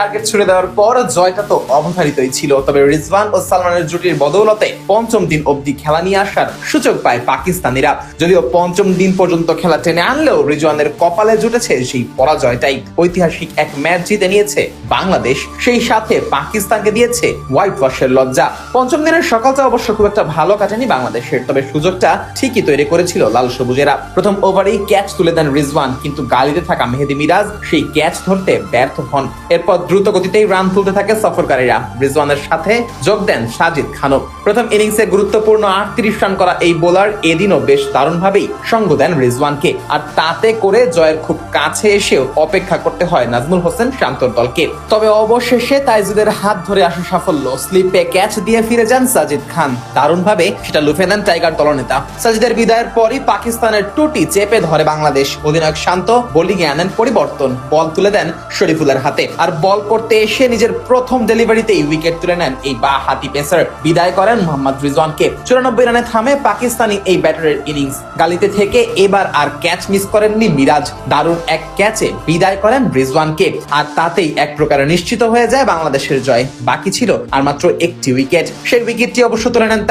Target ছুড়ে দেওয়ার পর জয়টা তো অবধারিতই ছিল, তবে রিজওয়ান ও সালমানের জুটির বদৌলতে পঞ্চম দিন অবধি খেলা নিয়ে আসার সুযোগ পায় পাকিস্তানিরা। যদিও পঞ্চম দিন পর্যন্ত খেলা টেনে আনলেও রিজওয়ানের কপালে জুটেছে সেই পরাজয়টাই। ঐতিহাসিক এক ম্যাচ জিতে নিয়েছে বাংলাদেশ, সেই সাথে পাকিস্তানকে দিয়েছে হোয়াইট ওয়াশের লজ্জা। পঞ্চম দিনের সকালটা অবশ্য খুব একটা ভালো কাটেনি বাংলাদেশের, তবে সুযোগটা ঠিকই তৈরি করেছিল লাল সবুজেরা। প্রথম ওভারেই ক্যাচ তুলে দেন রিজওয়ান, কিন্তু গালিতে থাকা মেহেদী মিরাজ সেই ক্যাচ ধরতে ব্যর্থ হন। এরপর দ্রুত গতিতেই রান তুলতে থাকে সফরকারীরা। রিজওয়ানের সাথে যোগ দেন সাজিদ খানও। প্রথম ইনিংসে গুরুত্বপূর্ণ 38 রান করা এই বোলার এদিনও বেশ দারুণভাবেই সঙ্গ দেন রিজওয়ানকে, আর তাতে করে জয়ের খুব কাছে এসেও অপেক্ষা করতে হয় নাজমুল হোসেন শান্তর দলকে। তবে অবশেষে তাইজুদের হাত ধরে আসা সাফল্য, স্লিপে ক্যাচ দিয়ে ফিরে যান সাজিদ খান। দারুণভাবে সেটা লুফে নেন টাইগার দলনেতা। সাজিদের বিদায়ের পরই পাকিস্তানের টুটি চেপে ধরে বাংলাদেশ। অধিনায়ক শান্ত বোলিংয়ে আনেন পরিবর্তন, বল তুলে দেন শরীফুলের হাতে। আর বল করতে এসে নিজের প্রথম ডেলিভারিতেই উইকেট তুলে নেন এই বা হাতি পেসার। বিদায় করেন মোহাম্মদ রিজওয়ানকে। 94 রানে থামে পাকিস্তানি এই ব্যাটারের ইনিংস। গালিতে থেকে এবার আর ক্যাচ মিস করেননি মিরাজ। দারুণ এক ক্যাচে বিদায় করেন রিজওয়ানকে, আর তাতেই এক প্রকার নিশ্চিত হয়ে যায় বাংলাদেশের জয়। বাকি ছিল আর মাত্র একটি উইকেট। সেই উইকেটটি অবশ্য তুলে নেন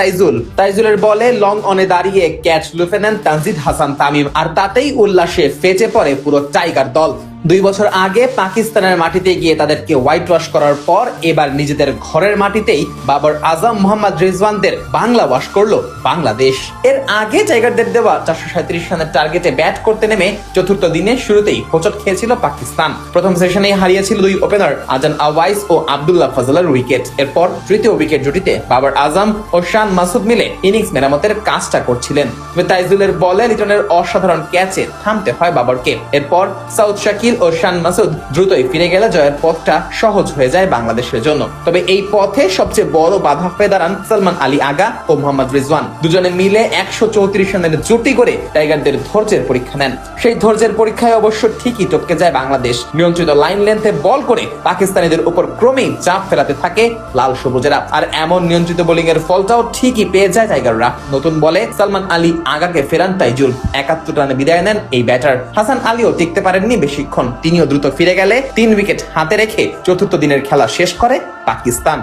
তাইজুলের বলে লং অনে দাঁড়িয়ে ক্যাচ লুফে নেন তানজিদ হাসান তামিম, আর তাতেই উল্লাসে ফেটে পড়ে পুরো টাইগার দল। 2 বছর আগে পাকিস্তানের মাটিতে গিয়ে তাদেরকে হোয়াইট ওয়াশ করার পর এবার নিজেদের ঘরের মাটিতেই বাবর আজম মোহাম্মদ রিজওয়ানদের বাংলা ওয়াশ করলো বাংলাদেশ। এর আগে টাইগারদের দেওয়া 437 রানের টার্গেটে ব্যাট করতে নেমে চতুর্থ দিনের শুরুতেই হোঁচট খেয়েছিল পাকিস্তান। প্রথম সেশনেই হারিয়েছিল 2 ওপেনার আজান আওয়াইস ও আব্দুল্লাহ ফজলের উইকেট। এরপর তৃতীয় উইকেট জুটিতে বাবর আজম ও শান মাসুদ মিলে ইনিংস মেরামতের কাজটা করছিলেন। তবে তাইজুলের বলে লিটনের অসাধারণ ক্যাচে থামতে হয় বাবরকে। এরপর সাউথ শাকিল ও শান মাসুদ দ্রুতই ফিরে গেলে জয়ের পথটা সহজ হয়ে যায় বাংলাদেশের জন্য। তবে এই পথে সবচেয়ে বড় বাধা হয়ে দাঁড়ান সালমান আলী আগা ও মোহাম্মদ রিজওয়ান। দুজনে মিলে 134 রানের জুটি করে টাইগারদের ধৈর্যের পরীক্ষা নেন। সেই ধৈর্যের পরীক্ষায় অবশ্য ঠিকই টপকে যায় বাংলাদেশ। নিয়ন্ত্রিত লাইন লেন্থে বল করে পাকিস্তানিদের উপর ক্রমেই চাপ ফেরাতে থাকে লাল সবুজেরা। আর এমন নিয়ন্ত্রিত বোলিং এর ফলটাও ঠিকই পেয়ে যায় টাইগাররা। নতুন বলে সালমান আলী আগাকে ফেরান তাইজুল। 71 রানে বিদায় নেন এই ব্যাটার। হাসান আলীও টিকতে পারেননি বেশিক্ষণ, তিনিও দ্রুত ফিরে গেলে 3 উইকেট হাতে রেখে চতুর্থ দিনের খেলা শেষ করে পাকিস্তান।